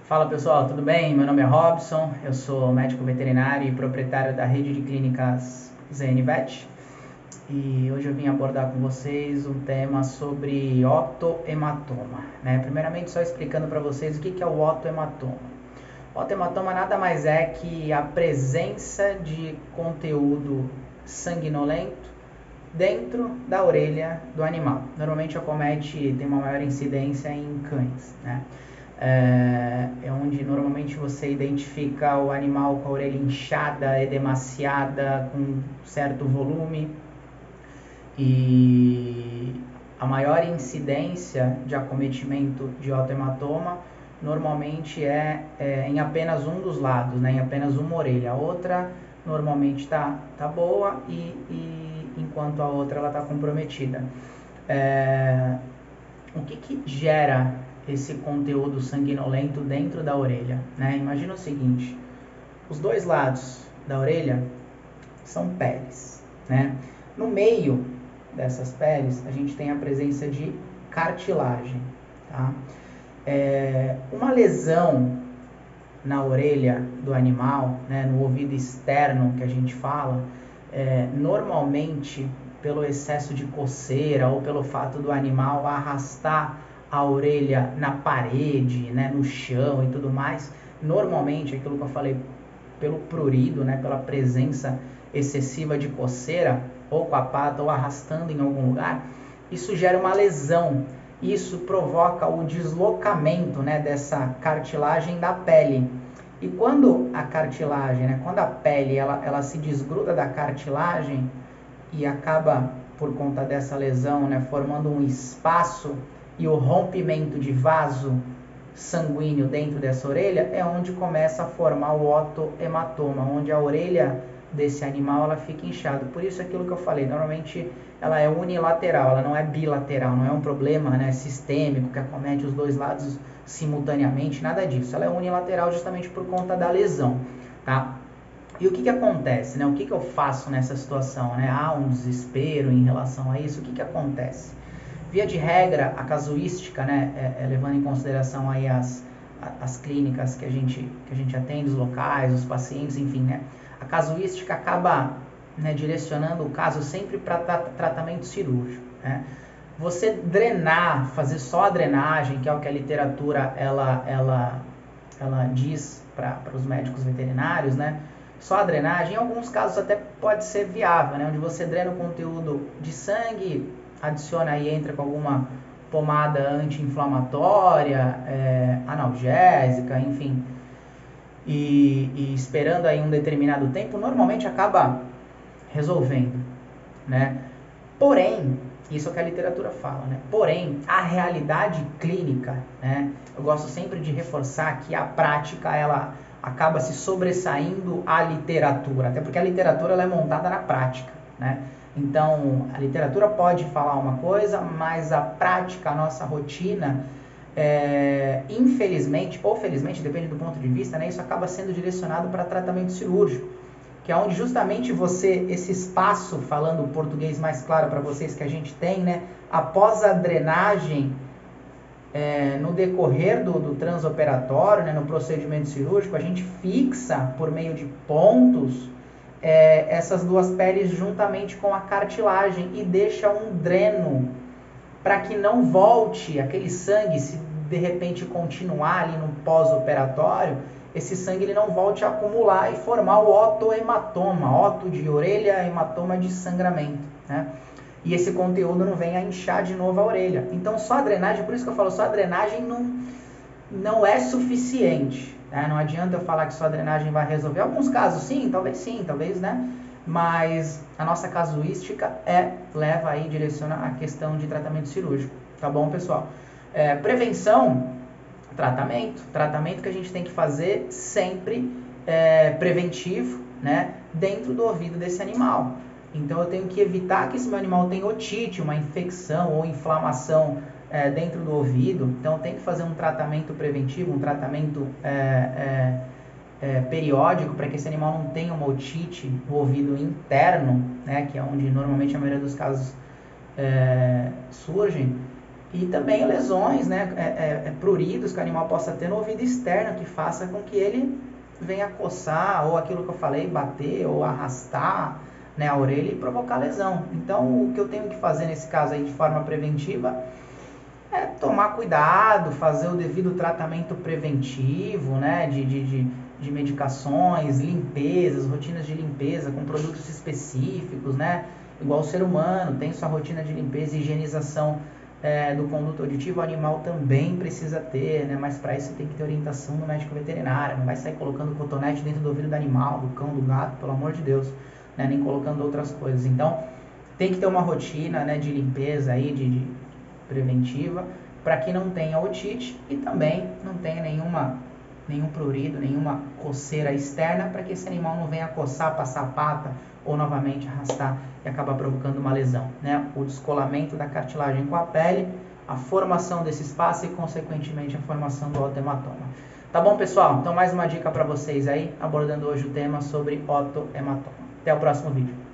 Fala pessoal, tudo bem? Meu nome é Robson, eu sou médico veterinário e proprietário da rede de clínicas ZNVet e hoje eu vim abordar com vocês um tema sobre otohematoma, né? Primeiramente só explicando para vocês o que é o otohematoma. O otohematoma nada mais é que a presença de conteúdo sanguinolento dentro da orelha do animal. Normalmente acomete, tem uma maior incidência em cães, né? É onde normalmente você identifica o animal com a orelha inchada, edemaciada, com certo volume. E a maior incidência de acometimento de otohematoma normalmente é em apenas um dos lados, né? Em apenas uma orelha. A outra normalmente tá boa e enquanto a outra ela está comprometida. O que gera esse conteúdo sanguinolento dentro da orelha, né? Imagina o seguinte, os dois lados da orelha são peles, né? No meio dessas peles a gente tem a presença de cartilagem, tá? Uma lesão na orelha do animal, né, no ouvido externo que a gente fala, normalmente pelo excesso de coceira ou pelo fato do animal arrastar a orelha na parede, né, no chão e tudo mais, normalmente aquilo que eu falei, pelo prurido, né, pela presença excessiva de coceira, ou com a pata ou arrastando em algum lugar, isso gera uma lesão. Isso provoca o deslocamento, né, dessa cartilagem da pele. E quando a cartilagem, né, quando a pele ela se desgruda da cartilagem e acaba, por conta dessa lesão, né, formando um espaço e o rompimento de vaso sanguíneo dentro dessa orelha, é onde começa a formar o otohematoma, onde a orelha desse animal ela fica inchada. Por isso aquilo que eu falei, normalmente ela é unilateral, ela não é bilateral, não é um problema, né, sistêmico que acomete os dois lados simultaneamente, nada disso. Ela é unilateral justamente por conta da lesão, tá? E o que acontece, né? O que eu faço nessa situação, né? Há um desespero em relação a isso. O que acontece? Via de regra, a casuística, né, levando em consideração aí as clínicas que a gente atende, os locais, os pacientes, enfim, né, a casuística acaba, né, direcionando o caso sempre para tratamento cirúrgico, né. Você drenar, fazer só a drenagem, que é o que a literatura ela diz para os médicos veterinários, né, só a drenagem, em alguns casos até pode ser viável, né, onde você drena o conteúdo de sangue, adiciona aí, entra com alguma pomada anti-inflamatória, analgésica, enfim, e esperando aí um determinado tempo, normalmente acaba resolvendo, né? Porém, isso é o que a literatura fala, né? Porém, a realidade clínica, né? Eu gosto sempre de reforçar que a prática, ela acaba se sobressaindo à literatura, até porque a literatura ela é montada na prática, né? Então, a literatura pode falar uma coisa, mas a prática, a nossa rotina, infelizmente ou felizmente, depende do ponto de vista, né, isso acaba sendo direcionado para tratamento cirúrgico, que é onde justamente você, esse espaço, falando o português mais claro para vocês que a gente tem, né, após a drenagem, no decorrer do transoperatório, né, no procedimento cirúrgico, a gente fixa por meio de pontos essas duas peles juntamente com a cartilagem e deixa um dreno para que não volte aquele sangue, se de repente continuar ali no pós-operatório, esse sangue ele não volte a acumular e formar o otohematoma, oto de orelha, hematoma de sangramento, né? E esse conteúdo não vem a inchar de novo a orelha. Então só a drenagem, por isso que eu falo, só a drenagem não é suficiente, né? Não adianta eu falar que só a drenagem vai resolver. Alguns casos sim, talvez, né? Mas a nossa casuística leva aí, direciona a questão de tratamento cirúrgico, tá bom, pessoal? Prevenção, tratamento que a gente tem que fazer sempre preventivo, né? Dentro do ouvido desse animal. Então eu tenho que evitar que esse meu animal tenha otite, uma infecção ou inflamação dentro do ouvido. Então eu tenho que fazer um tratamento preventivo, um tratamento periódico para que esse animal não tenha uma otite no ouvido interno, né, que é onde normalmente a maioria dos casos surgem. E também lesões, né, pruridos que o animal possa ter no ouvido externo, que faça com que ele venha coçar, ou aquilo que eu falei, bater ou arrastar, né, a orelha e provocar lesão. Então, o que eu tenho que fazer nesse caso aí de forma preventiva é tomar cuidado, fazer o devido tratamento preventivo, né, de medicações, limpezas, rotinas de limpeza com produtos específicos, né, igual o ser humano tem sua rotina de limpeza e higienização do conduto auditivo, o animal também precisa ter, né, mas para isso tem que ter orientação do médico veterinário, não vai sair colocando cotonete dentro do ouvido do animal, do cão, do gato, pelo amor de Deus, né, nem colocando outras coisas. Então, tem que ter uma rotina, né, de limpeza aí, de preventiva, para que não tenha otite e também não tenha nenhum prurido, nenhuma coceira externa, para que esse animal não venha coçar, passar a pata ou novamente arrastar e acabar provocando uma lesão, né? O descolamento da cartilagem com a pele, a formação desse espaço e consequentemente a formação do otohematoma. Tá bom, pessoal? Então mais uma dica para vocês aí, abordando hoje o tema sobre otohematoma. Até o próximo vídeo.